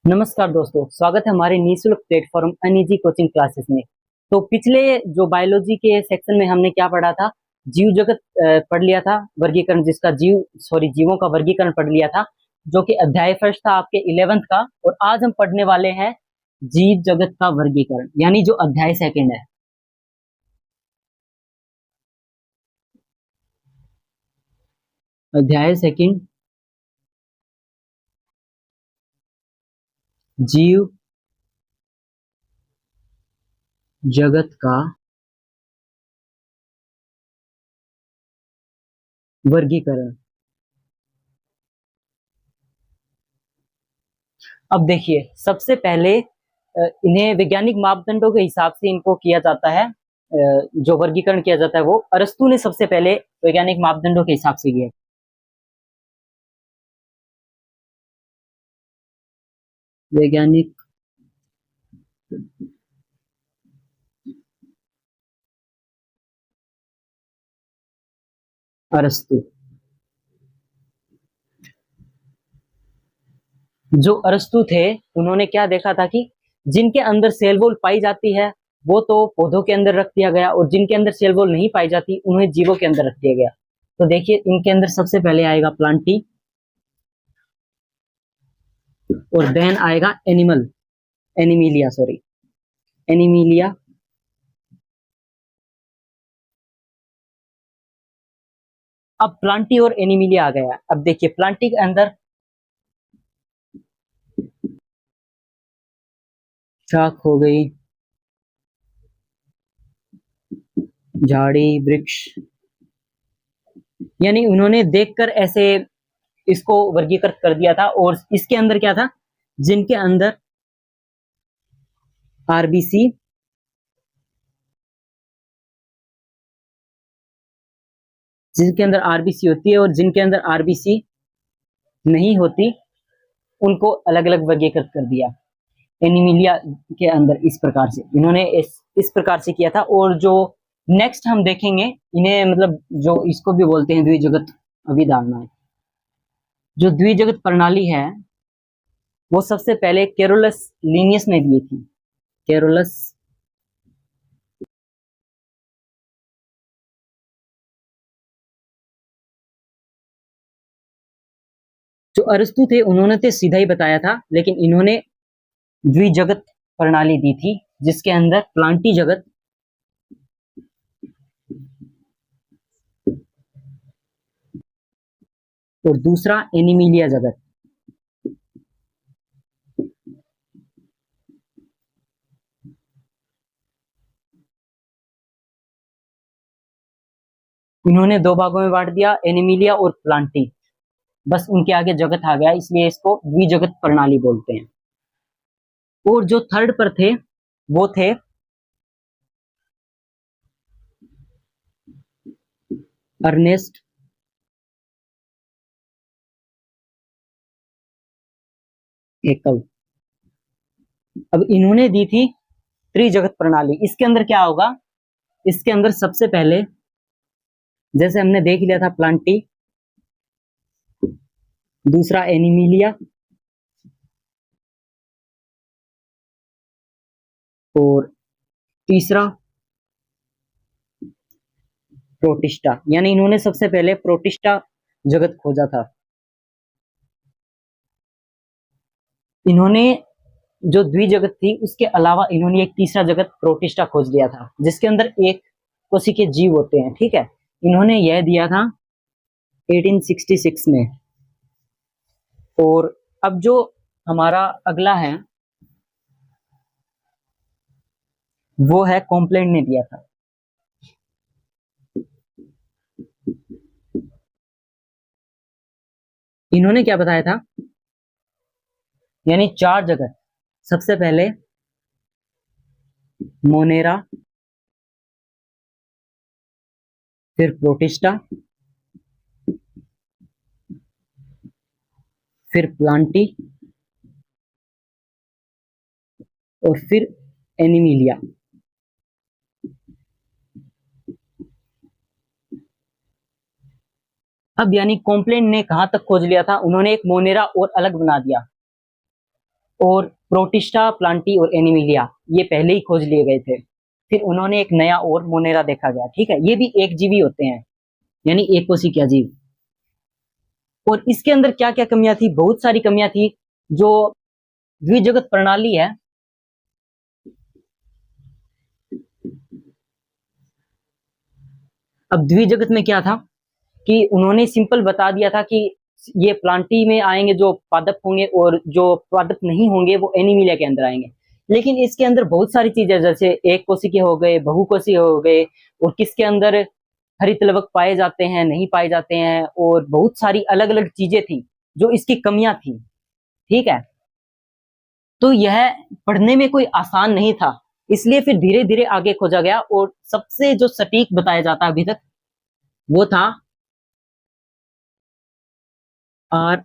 नमस्कार दोस्तों, स्वागत है हमारे निःशुल्क प्लेटफॉर्म अनइजी कोचिंग क्लासेस में। तो पिछले जो बायोलॉजी के सेक्शन में हमने क्या पढ़ा था, जीव जगत पढ़ लिया था, वर्गीकरण जिसका जीवों का वर्गीकरण पढ़ लिया था, जो कि अध्याय फर्स्ट था आपके 11th का। और आज हम पढ़ने वाले हैं जीव जगत का वर्गीकरण, यानी जो अध्याय सेकंड है। अध्याय सेकंड, जीव जगत का वर्गीकरण। अब देखिए, सबसे पहले इन्हें वैज्ञानिक मापदंडों के हिसाब से इनको किया जाता है। जो वर्गीकरण किया जाता है वो अरस्तु ने सबसे पहले वैज्ञानिक मापदंडों के हिसाब से किया। वैज्ञानिक अरस्तु, जो अरस्तु थे, उन्होंने क्या देखा था कि जिनके अंदर सेल वॉल पाई जाती है वो तो पौधों के अंदर रख दिया गया, और जिनके अंदर सेल वॉल नहीं पाई जाती उन्हें जीवों के अंदर रख दिया गया। तो देखिए, इनके अंदर सबसे पहले आएगा प्लांटी, और देन आएगा एनिमिलिया, सॉरी, एनिमिलिया। अब प्लांटी और एनिमिलिया आ गया। अब देखिए, प्लांटी के अंदर शाख हो गई, झाड़ी, वृक्ष, यानी उन्होंने देखकर ऐसे इसको वर्गीकृत कर दिया था। और इसके अंदर क्या था, जिनके अंदर आरबीसी, जिनके अंदर आरबीसी होती है और जिनके अंदर आरबीसी नहीं होती, उनको अलग अलग वर्गीकृत कर दिया। एनिमिलिया के अंदर इस प्रकार से इन्होंने इस प्रकार से किया था। और जो नेक्स्ट हम देखेंगे, इन्हें मतलब जो इसको भी बोलते हैं द्विजगत अभिधारणा। जो द्विजगत प्रणाली है वो सबसे पहले केरोलस लीनियस ने दी थी। केरोलस जो अरस्तु थे उन्होंने तो सीधा ही बताया था, लेकिन इन्होंने द्विजगत प्रणाली दी थी, जिसके अंदर प्लांटी जगत और दूसरा एनिमिलिया जगत। इन्होंने दो भागों में बांट दिया, एनिमिलिया और प्लांटी। बस उनके आगे जगत आ गया, इसलिए इसको द्विजगत प्रणाली बोलते हैं। और जो थर्ड पर थे वो थे अर्नेस्ट हेकल। अब इन्होंने दी थी त्रिजगत प्रणाली। इसके अंदर क्या होगा, इसके अंदर सबसे पहले जैसे हमने देख लिया था प्लांटी, दूसरा एनिमिलिया, और तीसरा प्रोटिस्टा। यानी इन्होंने सबसे पहले प्रोटिस्टा जगत खोजा था। इन्होंने जो द्विजगत थी उसके अलावा इन्होंने एक तीसरा जगत प्रोटिस्टा खोज लिया था, जिसके अंदर एक कोशिकीय जीव होते हैं। ठीक है, इन्होंने यह दिया था 1866 में। और अब जो हमारा अगला है वो है कॉम्प्लेंट ने दिया था। इन्होंने क्या बताया था, यानी चार जगत। सबसे पहले मोनेरा, फिर प्रोटिस्टा, फिर प्लांटी, और फिर एनिमिलिया। अब यानी कॉम्प्लेंट ने कहां तक खोज लिया था, उन्होंने एक मोनेरा और अलग बना दिया। और प्रोटिस्टा, प्लांटी और एनिमिलिया ये पहले ही खोज लिए गए थे। फिर उन्होंने एक नया और मोनेरा देखा गया, ठीक है। ये भी एक जीवी होते हैं, यानी एक कोशिकीय जीव। और इसके अंदर क्या क्या कमियां थी? बहुत सारी कमियां थी। जो द्विजगत प्रणाली है, अब द्विजगत में क्या था कि उन्होंने सिंपल बता दिया था कि ये प्लांटी में आएंगे जो पादप होंगे, और जो पादप नहीं होंगे वो एनिमिलिया के अंदर आएंगे। लेकिन इसके अंदर बहुत सारी चीजें, जैसे एक कोशिकीय हो गए, बहुकोशिकीय हो गए, और किसके अंदर हरित लवक पाए जाते हैं, नहीं पाए जाते हैं, और बहुत सारी अलग अलग चीजें थी जो इसकी कमियां थी, ठीक है। तो यह पढ़ने में कोई आसान नहीं था, इसलिए फिर धीरे धीरे आगे खोजा गया, और सबसे जो सटीक बताया जाता अभी तक वो था R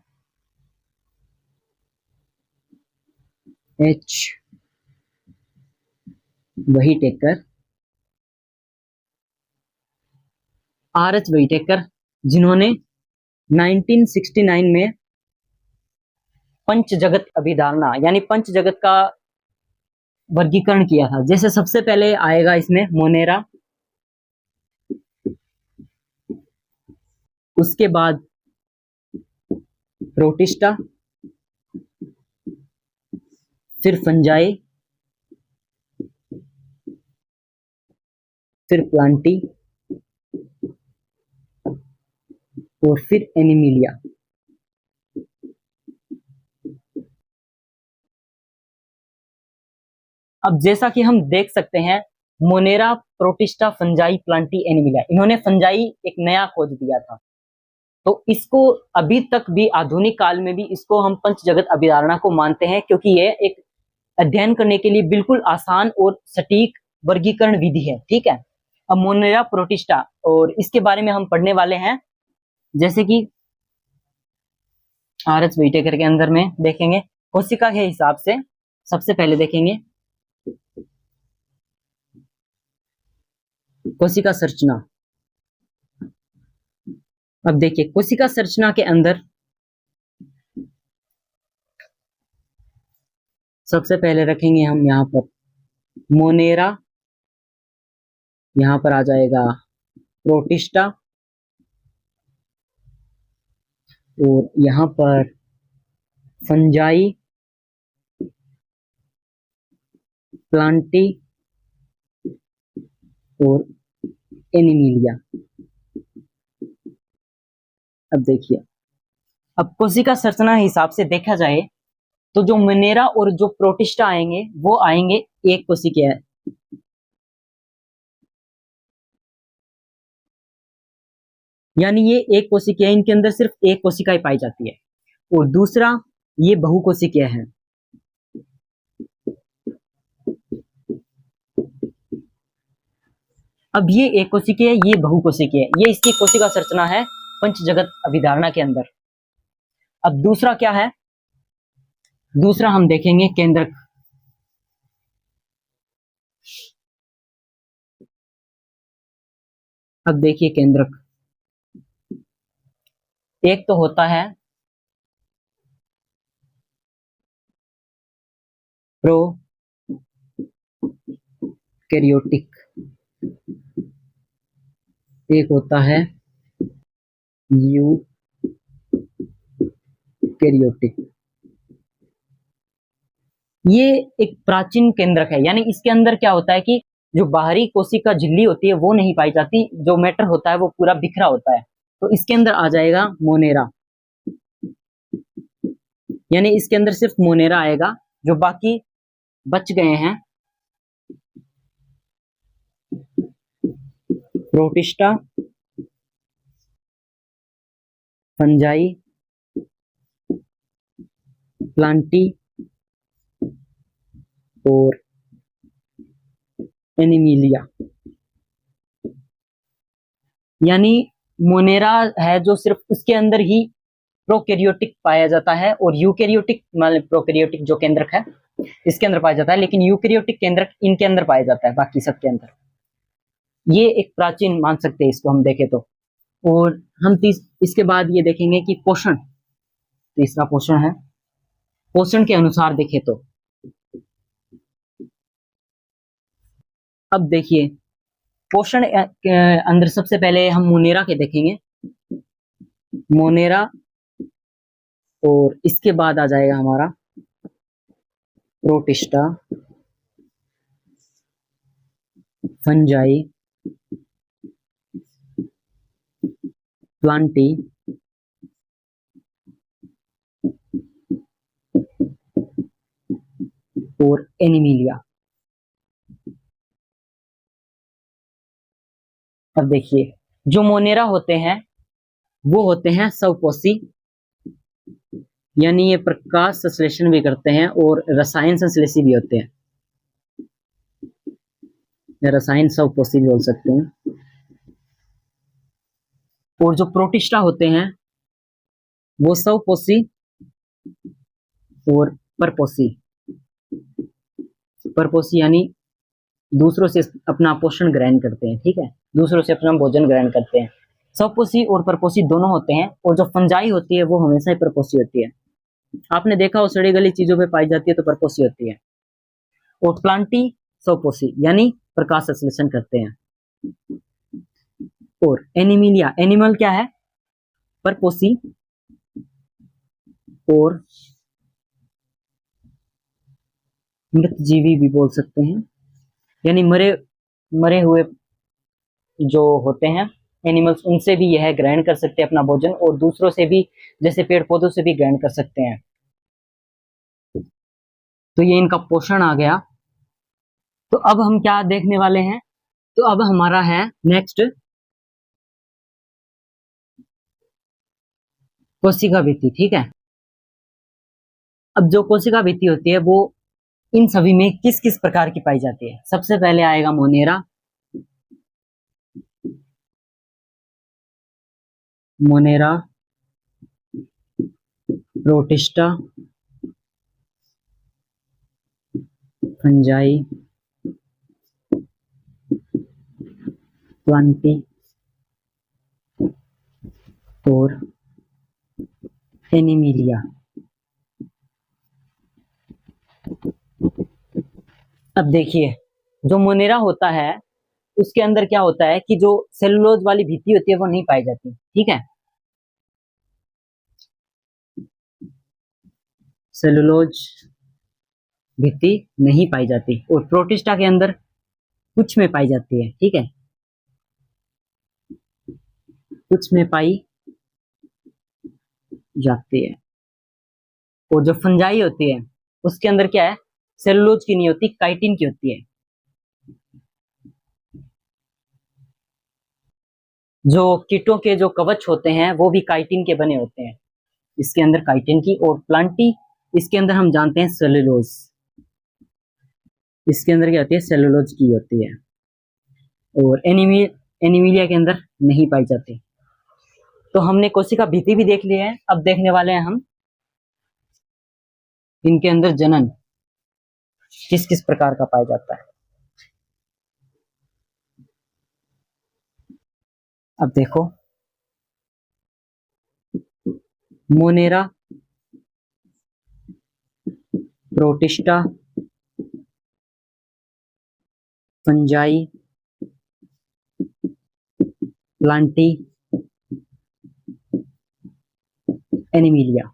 H Whittaker, R H Whittaker, जिन्होंने 1969 में पंच जगत अभिधारणा यानी पंच जगत का वर्गीकरण किया था। जैसे सबसे पहले आएगा इसमें मोनेरा, उसके बाद प्रोटिस्टा, फिर फंजाई, फिर प्लांटी, और फिर एनिमिलिया। अब जैसा कि हम देख सकते हैं, Monera, protista, fungi, Plantae, Animalia, इन्होंने फंजाई एक नया खोज दिया था। तो इसको अभी तक भी आधुनिक काल में भी इसको हम पंच जगत अभिधारणा को मानते हैं, क्योंकि ये एक अध्ययन करने के लिए बिल्कुल आसान और सटीक वर्गीकरण विधि है, ठीक है। अब मोनेरा, प्रोटिस्टा, और इसके बारे में हम पढ़ने वाले हैं। जैसे कि आर एच व्हिटेकर के अंदर में देखेंगे कोशिका के हिसाब से, सबसे पहले देखेंगे कोशिका संरचना। अब देखिए कोशिका संरचना के अंदर सबसे पहले रखेंगे हम यहां पर मोनेरा, यहां पर आ जाएगा प्रोटिस्टा, और यहां पर फंजाई, प्लांटी और एनिमिलिया। अब देखिए, अब कोशिका संरचना हिसाब से देखा जाए तो जो मोनेरा और जो प्रोटिस्टा आएंगे वो आएंगे एक कोशिकीय, यानी ये एक कोशिकीय, इनके अंदर सिर्फ एक कोशिका ही पाई जाती है। और दूसरा ये बहुकोशिकीय है। अब ये एक कोशिकीय है, ये बहुकोशिकीय है, ये इसकी कोशिका संरचना है पंच जगत अभिधारणा के अंदर। अब दूसरा क्या है? दूसरा हम देखेंगे केंद्रक। अब देखिए केंद्रक, एक तो होता है प्रोकैरियोटिक, एक होता है यूकैरियोटिक। ये एक प्राचीन केंद्रक है, यानी इसके अंदर क्या होता है कि जो बाहरी कोशिका झिल्ली होती है वो नहीं पाई जाती, जो मैटर होता है वो पूरा बिखरा होता है। तो इसके अंदर आ जाएगा मोनेरा, यानी इसके अंदर सिर्फ मोनेरा आएगा, जो बाकी बच गए हैं प्रोटिस्टा, फंजाई, प्लांटी और एनिमिलिया। यानी मोनेरा है जो सिर्फ उसके अंदर ही प्रोकैरियोटिक पाया जाता है, और यूकैरियोटिक मतलब प्रोकैरियोटिक जो केंद्रक है इसके अंदर पाया जाता है, लेकिन यूकैरियोटिक केंद्रक इनके अंदर पाया जाता है, बाकी सबके अंदर। ये एक प्राचीन मान सकते हैं इसको हम देखें तो। और हम इसके बाद ये देखेंगे कि पोषण, तीसरा पोषण है पोषण के अनुसार देखें तो अब देखिए पोषण के अंदर सबसे पहले हम मोनेरा के देखेंगे, मोनेरा, और इसके बाद आ जाएगा हमारा प्रोटिस्टा, फंजाई, प्लांटी, और एनिमिलिया। अब देखिए जो मोनेरा होते हैं वो होते हैं स्वपोषी, यानी ये प्रकाश संश्लेषण भी करते हैं और रसायन संश्लेषी भी होते हैं, या रसायन स्वपोषी भी बोल सकते हैं। और जो प्रोटिस्टा होते हैं वो स्वपोषी और परपोषी, परपोषी यानी दूसरों से अपना पोषण ग्रहण करते हैं, ठीक है, दूसरों से अपना भोजन ग्रहण करते हैं। स्वपोषी और परपोषी दोनों होते हैं, और जो फंजाई होती है वो हमेशा ही परपोषी होती है। आपने देखा हो सड़ी गली चीजों पे पाई जाती है तो परपोषी होती है। और प्लांटी स्वपोषी यानी प्रकाश संश्लेषण करते हैं। और एनिमिलिया, एनिमल क्या है, परपोषी और मृतजीवी भी बोल सकते हैं, यानी मरे मरे हुए जो होते हैं एनिमल्स, उनसे भी यह ग्रहण कर सकते हैं अपना भोजन, और दूसरों से भी जैसे पेड़ पौधों से भी ग्रहण कर सकते हैं। तो ये इनका पोषण आ गया। तो अब हम क्या देखने वाले हैं, तो अब हमारा है नेक्स्ट कोशिका भित्ति, ठीक है। अब जो कोशिका भित्ति होती है वो इन सभी में किस किस प्रकार की पाई जाती है। सबसे पहले आएगा Monera, Monera, protista, fungi, Plantae और एनिमिलिया। अब देखिए जो मोनेरा होता है उसके अंदर क्या होता है कि जो सेलुलोज वाली भित्ति होती है वो नहीं पाई जाती, ठीक है, सेलुलोज भित्ति नहीं पाई जाती। और प्रोटिस्टा के अंदर कुछ में पाई जाती है, ठीक है, कुछ में पाई जाती है। और जो फंजाई होती है उसके अंदर क्या है, सेलुलोज की नहीं होती, काइटिन की होती है। जो कीटों के जो कवच होते हैं वो भी काइटिन के बने होते हैं, इसके अंदर काइटिन की। और प्लांटी, इसके अंदर हम जानते हैं सेलुलोज, इसके अंदर क्या होती है, सेलुलोज की होती है। और एनिमिलिया के अंदर नहीं पाई जाती। तो हमने कोशिका भित्ति भी देख लिया है, अब देखने वाले हैं हम इनके अंदर जनन किस किस प्रकार का पाया जाता है। अब देखो Monera, protista, fungi, Plantae, Animalia.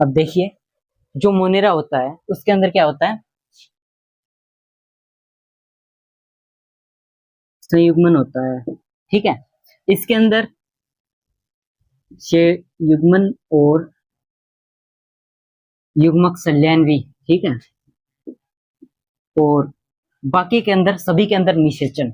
अब देखिए जो मोनेरा होता है उसके अंदर क्या होता है, संयुग्मन होता है, ठीक है, इसके अंदर युग्मन और युग्मक संलयन, ठीक है, और बाकी के अंदर सभी के अंदर निषेचन।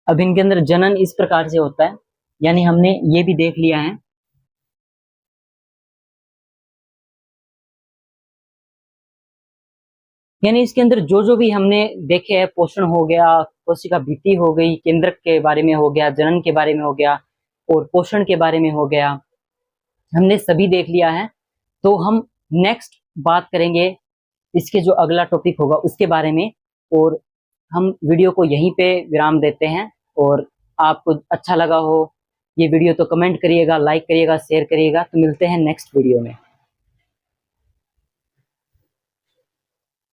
अब इनके अंदर जनन इस प्रकार से होता है, यानी हमने ये भी देख लिया है, यानी इसके अंदर जो जो भी हमने देखे हैं, पोषण हो गया, कोशिका भित्ति हो गई, केंद्रक के बारे में हो गया, जनन के बारे में हो गया, और पोषण के बारे में हो गया, हमने सभी देख लिया है। तो हम नेक्स्ट बात करेंगे इसके जो अगला टॉपिक होगा उसके बारे में, और हम वीडियो को यहीं पे विराम देते हैं। और आपको अच्छा लगा हो ये वीडियो तो कमेंट करिएगा, लाइक करिएगा, शेयर करिएगा। तो मिलते हैं नेक्स्ट वीडियो में।